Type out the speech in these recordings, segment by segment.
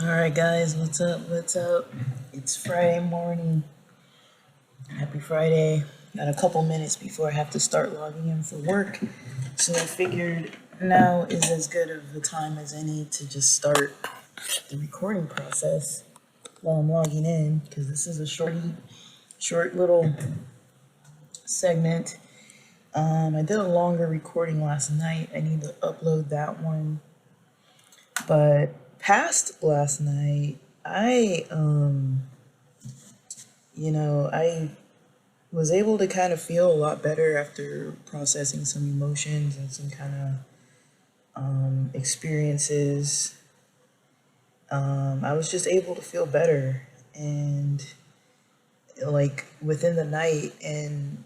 Alright guys, what's up? What's up? It's Friday morning. Happy Friday. Got a couple minutes before I have to start logging in for work. So I figured now is as good of a time as any to just start the recording process while I'm logging in, because this is a short little segment. I did a longer recording last night. I need to upload that one. But past last night, I was able to kind of feel a lot better after processing some emotions and some kind of experiences. I was just able to feel better, and like within the night, and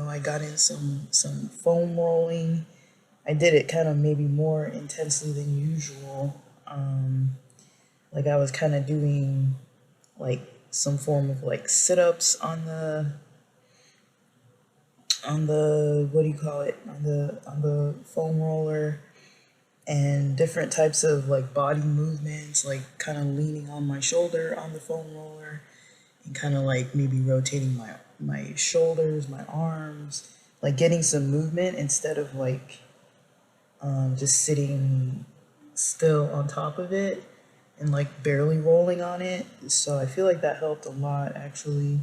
I got in some foam rolling. I did it kind of maybe more intensely than usual. Like I was kind of doing like some form of like sit-ups on the what do you call it, on the foam roller, and different types of like body movements, like kind of leaning on my shoulder on the foam roller, and kind of like maybe rotating my shoulders, my arms, like getting some movement instead of like just sitting still on top of it and like barely rolling on it. So I feel like that helped a lot actually.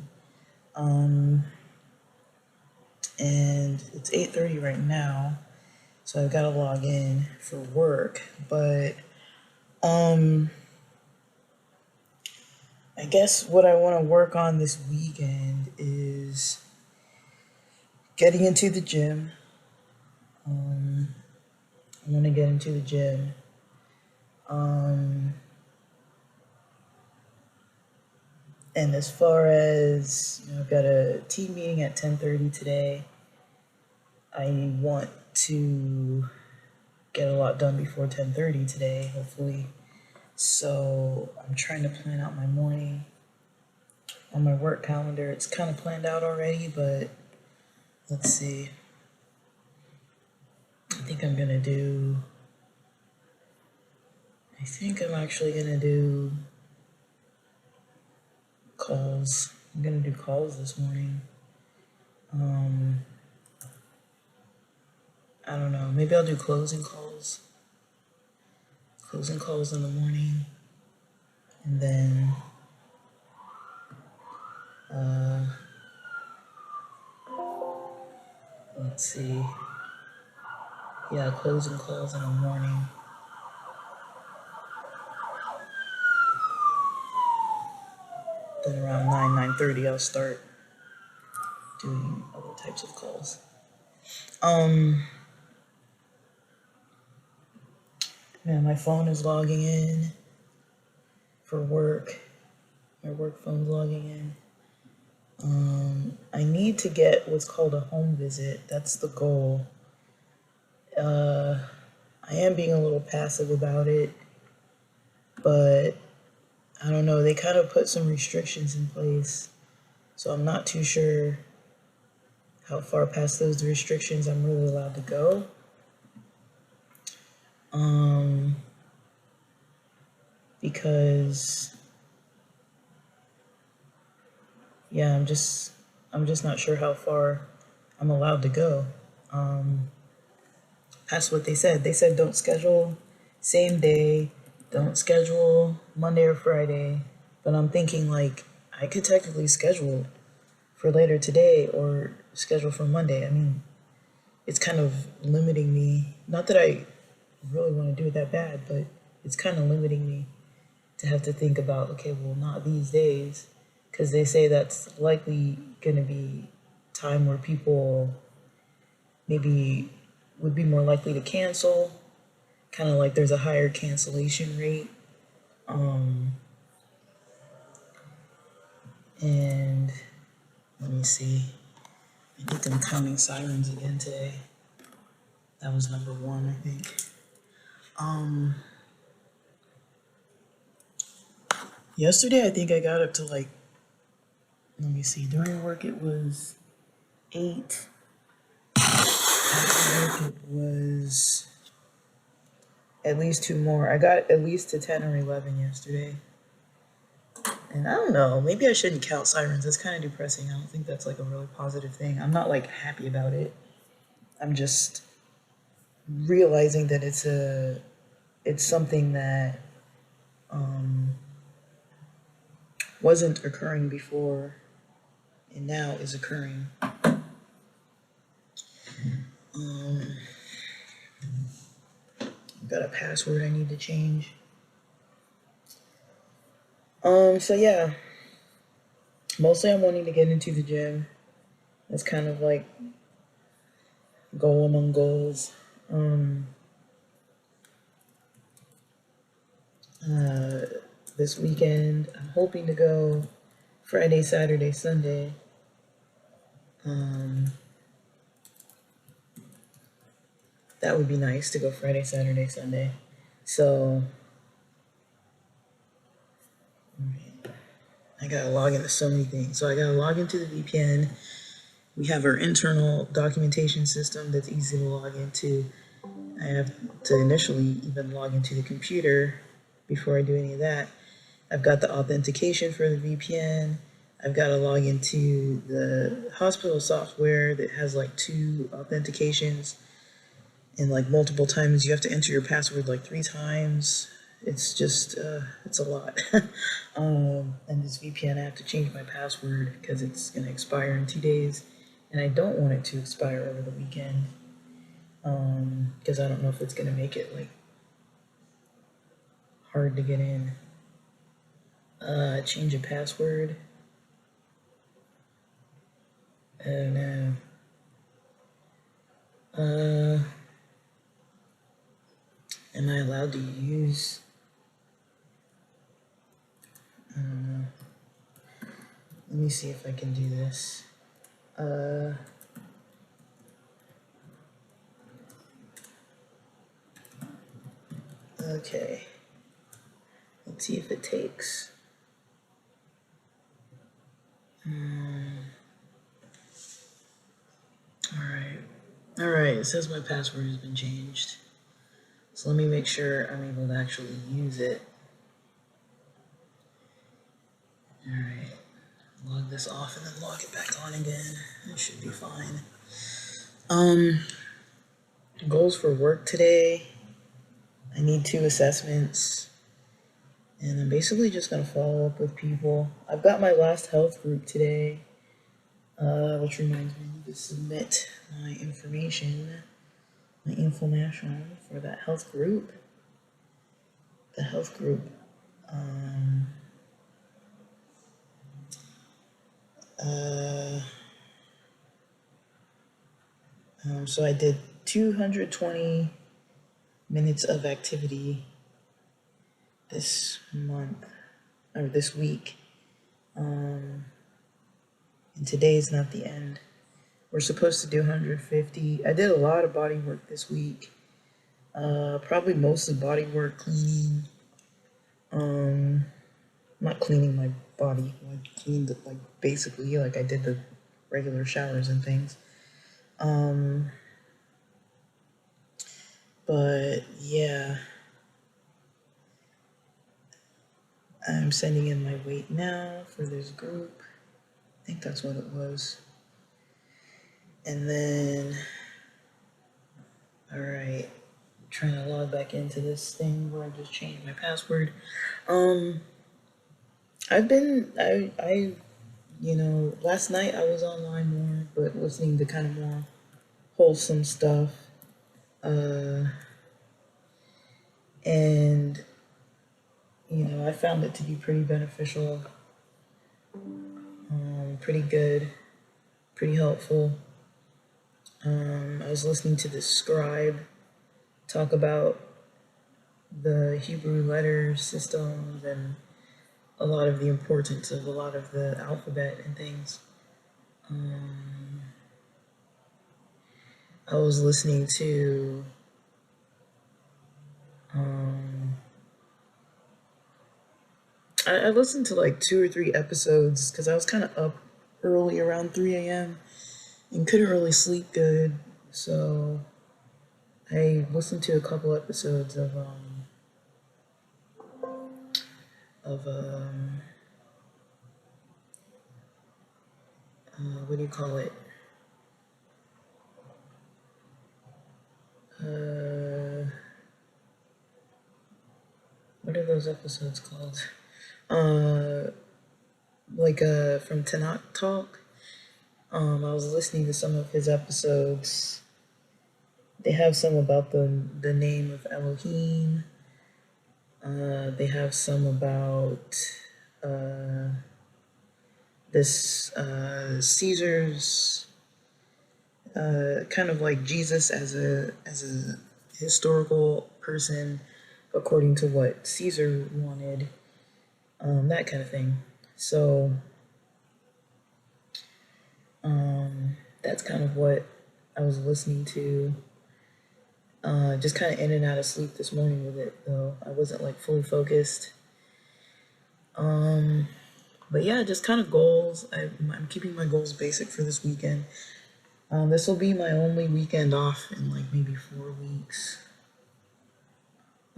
And it's 8:30 right now, so I've got to log in for work. But I guess what I want to work on this weekend is getting into the gym. I want to get into the gym. And as far as, I've got a team meeting at 10:30 today. I want to get a lot done before 10:30 today, hopefully. So I'm trying to plan out my morning on my work calendar. It's kind of planned out already, but let's see. I think I'm actually gonna do calls. I'm gonna do calls this morning. I don't know. Maybe I'll do closing calls. Closing calls in the morning. And then let's see. Yeah, closing calls in the morning. Then around 9:30 I'll start doing other types of calls. Man, my phone is logging in for work. My work phone's logging in. I need to get what's called a home visit. That's the goal. I am being a little passive about it, but I don't know. They kind of put some restrictions in place, so I'm not too sure how far past those restrictions I'm really allowed to go. Because yeah, I'm just not sure how far I'm allowed to go. That's what they said. They said don't schedule same day, don't schedule Monday or Friday. But I'm thinking like I could technically schedule for later today or schedule for Monday. I mean, it's kind of limiting me. Not that I really want to do it that bad, but it's kind of limiting me to have to think about, okay, well, not these days, because they say that's likely going to be time where people maybe would be more likely to cancel, kind of like there's a higher cancellation rate. And let me see. I think I'm counting sirens again today. That was number one, I think. Yesterday, I think I got up to like, let me see, during work it was 8. After work it was, at least 2 more. I got at least to 10 or 11 yesterday. And I don't know, maybe I shouldn't count sirens. That's kind of depressing. I don't think that's like a really positive thing. I'm not like happy about it. I'm just realizing that it's something that wasn't occurring before and now is occurring. Got a password I need to change. So yeah, mostly I'm wanting to get into the gym. That's kind of like goal among goals. This weekend, I'm hoping to go Friday, Saturday, Sunday. That would be nice to go Friday, Saturday, Sunday. So I gotta log into so many things. So I gotta log into the VPN. We have our internal documentation system that's easy to log into. I have to initially even log into the computer before I do any of that. I've got the authentication for the VPN. I've got to log into the hospital software that has like 2 authentications, and like multiple times you have to enter your password like 3 times. It's just, it's a lot. And this VPN, I have to change my password because it's going to expire in 2 days. And I don't want it to expire over the weekend. Because I don't know if it's going to make it like hard to get in. Change a password. Oh no. Am I allowed to use? I don't know. Let me see if I can do this. Okay. Let's see if it takes. Alright, it says my password has been changed. So let me make sure I'm able to actually use it. Alright, log this off and then log it back on again. It should be fine. Goals for work today. I need 2 assessments. And I'm basically just gonna follow up with people. I've got my last health group today. Which reminds me to submit my information, my information for that health group. The health group. So I did 220 minutes of activity this month, or this week. And today's not the end. We're supposed to do 150. I did a lot of body work this week. Probably mostly body work, cleaning. Not cleaning my body. I cleaned it like basically like I did the regular showers and things. But yeah. I'm sending in my weight now for this group. I think that's what it was. And then, alright, trying to log back into this thing where I just changed my password. Last night I was online more, but listening to kind of more wholesome stuff. And, I found it to be pretty beneficial, pretty good, pretty helpful. I was listening to this scribe talk about the Hebrew letter systems and a lot of the importance of a lot of the alphabet and things. I was listening to I listened to like 2 or 3 episodes because I was kind of up early around 3 a.m. and couldn't really sleep good, so I listened to a couple episodes of what do you call it? What are those episodes called? From Tanakh Talk. I was listening to some of his episodes. They have some about the name of Elohim. They have some about this Caesar's kind of like Jesus as a historical person according to what Caesar wanted, that kind of thing. So that's kind of what I was listening to. Just kind of in and out of sleep this morning with it, though. I wasn't like fully focused. But yeah, just kind of goals. I'm keeping my goals basic for this weekend. This will be my only weekend off in like maybe 4 weeks.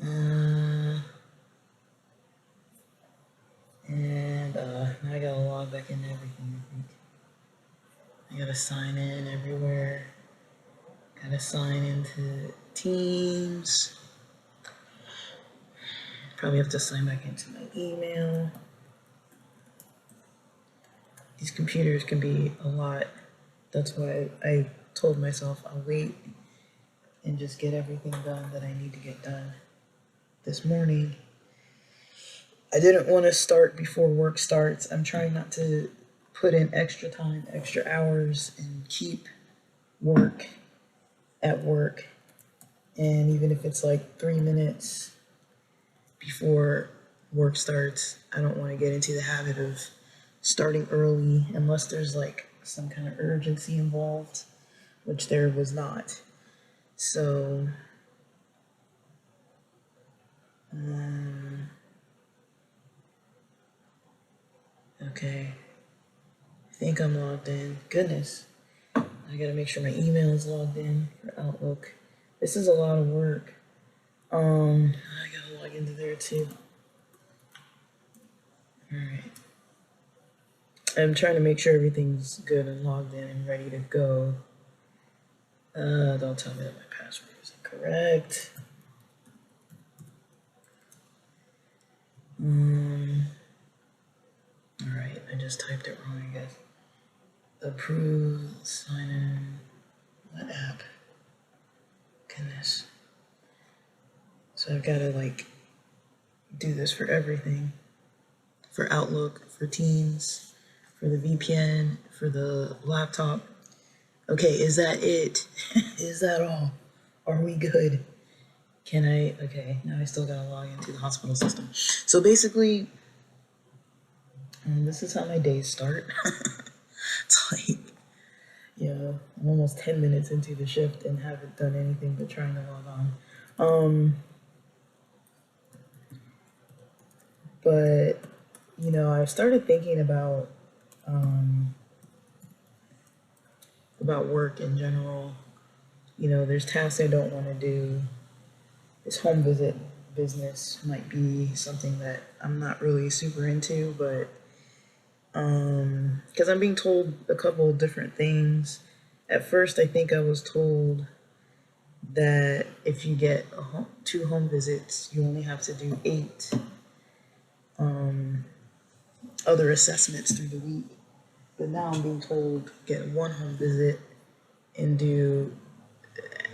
And now I gotta log back into everything, I think. I gotta sign in everywhere. Gotta sign into Teams. Probably have to sign back into my email. These computers can be a lot. That's why I told myself I'll wait and just get everything done that I need to get done this morning. I didn't want to start before work starts. I'm trying not to put in extra time, extra hours, and keep work at work. And even if it's like 3 minutes before work starts, I don't want to get into the habit of starting early unless there's like some kind of urgency involved, which there was not. So, okay. I think I'm logged in. Goodness. I gotta make sure my email is logged in for Outlook. This is a lot of work. I gotta log into there too. Alright. I'm trying to make sure everything's good and logged in and ready to go. Don't tell me that my password is incorrect. Alright, I just typed it wrong, I guess. Approve, sign in, what app? Goodness. So I've gotta like do this for everything. For Outlook, for Teams, for the VPN, for the laptop. Okay, is that it? Is that all? Are we good? Okay, now I still gotta log into the hospital system. So basically, this is how my days start. It's like, I'm almost 10 minutes into the shift and haven't done anything but trying to log on. But, I started thinking about work in general. There's tasks I don't want to do. This home visit business might be something that I'm not really super into, but because I'm being told a couple of different things. At first, I think I was told that if you get 2 home visits, you only have to do 8 other assessments through the week. But now I'm being told get 1 home visit and do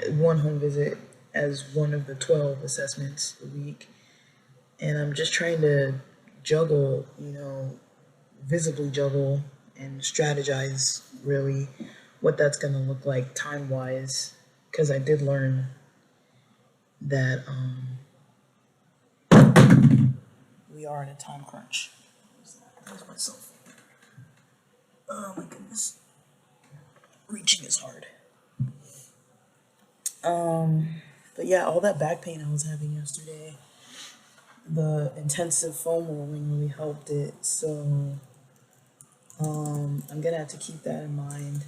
1 home visit as one of the 12 assessments a week. And I'm just trying to juggle, visibly juggle and strategize really what that's going to look like time-wise, because I did learn that we are in a time crunch. Where's my cell phone? Oh my goodness. Reaching is hard. But yeah, all that back pain I was having yesterday, the intensive foam rolling really helped it. So I'm gonna have to keep that in mind.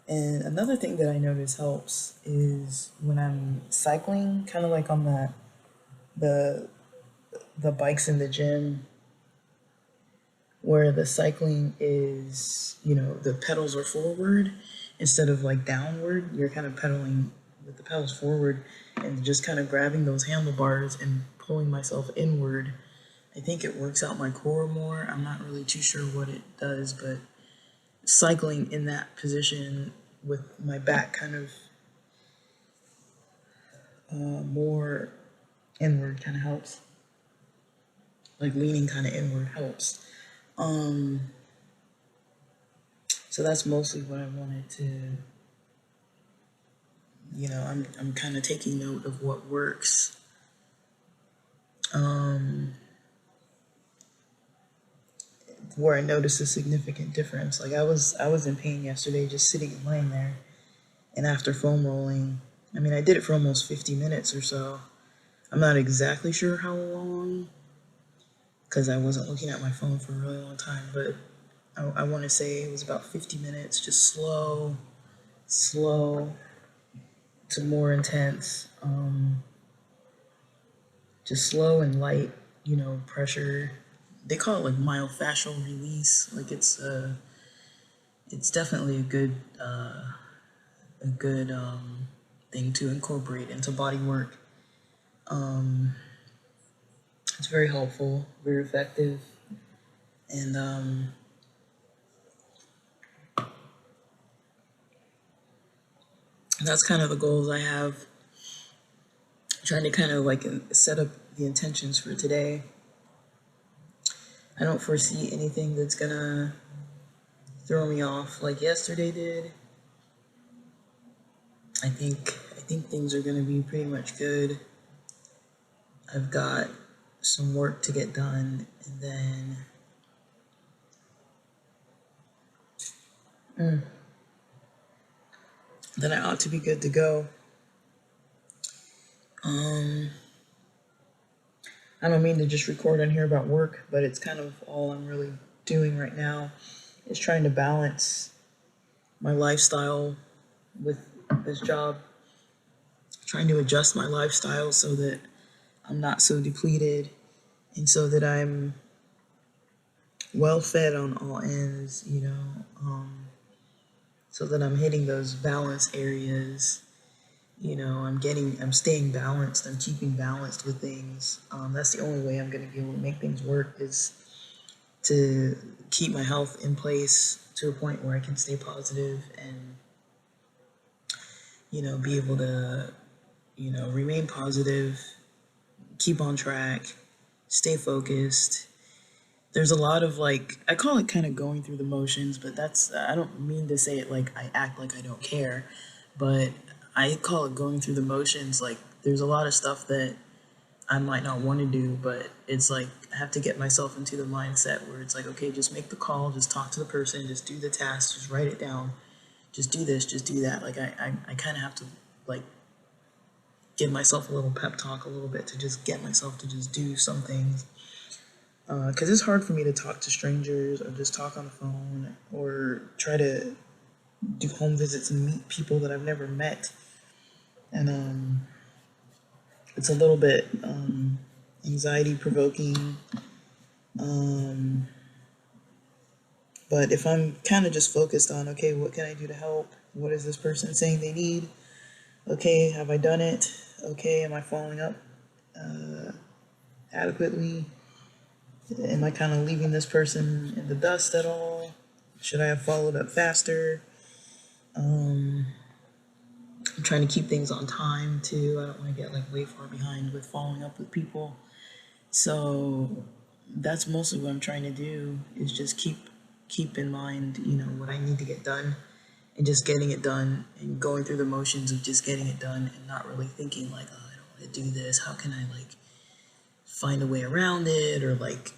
And another thing that I notice helps is when I'm cycling, kind of like on the the bikes in the gym, where the cycling is, the pedals are forward instead of like downward. You're kind of pedaling with the pedals forward and just kind of grabbing those handlebars and pulling myself inward. I think it works out my core more. I'm not really too sure what it does, but cycling in that position with my back kind of more inward kind of helps. Like leaning kind of inward helps. So that's mostly what I wanted to, I'm kind of taking note of what works. Where I noticed a significant difference. Like I was in pain yesterday just sitting and laying there. And after foam rolling, I mean, I did it for almost 50 minutes or so. I'm not exactly sure how long, because I wasn't looking at my phone for a really long time, but I want to say it was about 50 minutes, just slow to more intense, just slow and light, pressure. They call it like myofascial release. Like it's definitely a good thing to incorporate into body work. It's very helpful, very effective, and that's kind of the goals I have. Trying to kind of like set up the intentions for today. I don't foresee anything that's gonna throw me off like yesterday did. I think things are gonna be pretty much good. I've got some work to get done, and then I ought to be good to go. I don't mean to just record on here about work, but it's kind of all I'm really doing right now is trying to balance my lifestyle with this job, trying to adjust my lifestyle so that I'm not so depleted and so that I'm well fed on all ends, so that I'm hitting those balance areas. I'm staying balanced. I'm keeping balanced with things. That's the only way I'm going to be able to make things work is to keep my health in place to a point where I can stay positive and, be able to, remain positive, keep on track, stay focused. There's a lot of like, I call it kind of going through the motions, but I don't mean to say it like I act like I don't care, but I call it going through the motions. Like, there's a lot of stuff that I might not want to do, but it's like I have to get myself into the mindset where it's like, okay, just make the call, just talk to the person, just do the task, just write it down, just do this, just do that. Like, I kind of have to, like, give myself a little pep talk a little bit to just get myself to just do some things. Because it's hard for me to talk to strangers or just talk on the phone or try to do home visits and meet people that I've never met. And it's a little bit anxiety provoking. But if I'm kind of just focused on, okay, what can I do to help? What is this person saying they need? Okay, have I done it? Okay, am I following up adequately? Am I kind of leaving this person in the dust at all? Should I have followed up faster? I'm trying to keep things on time too. I don't want to get like way far behind with following up with people. So that's mostly what I'm trying to do is just keep in mind, what I need to get done and just getting it done and going through the motions of just getting it done and not really thinking like, oh, I don't want to do this. How can I like find a way around it or like,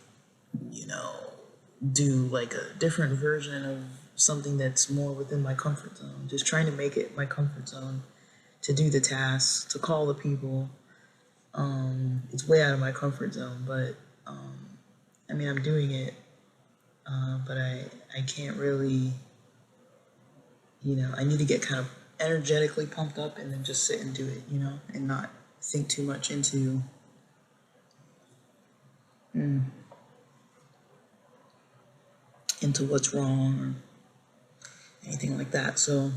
do like a different version of something that's more within my comfort zone. Just trying to make it my comfort zone to do the tasks, to call the people. It's way out of my comfort zone, but I mean, I'm doing it, but I can't really I need to get kind of energetically pumped up and then just sit and do it, and not think too much into what's wrong or anything like that. So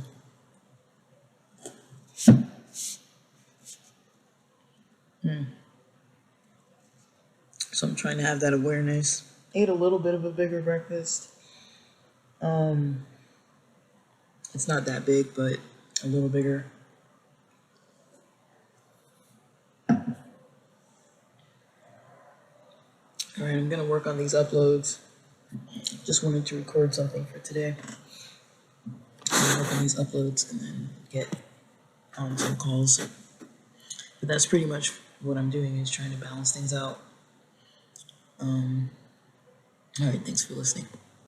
I'm trying to have that awareness. Ate a little bit of a bigger breakfast. It's not that big, but a little bigger. All right, I'm gonna work on these uploads. Just wanted to record something for today. Work on these uploads and then get on some calls. But that's pretty much what I'm doing, is trying to balance things out. All right, thanks for listening.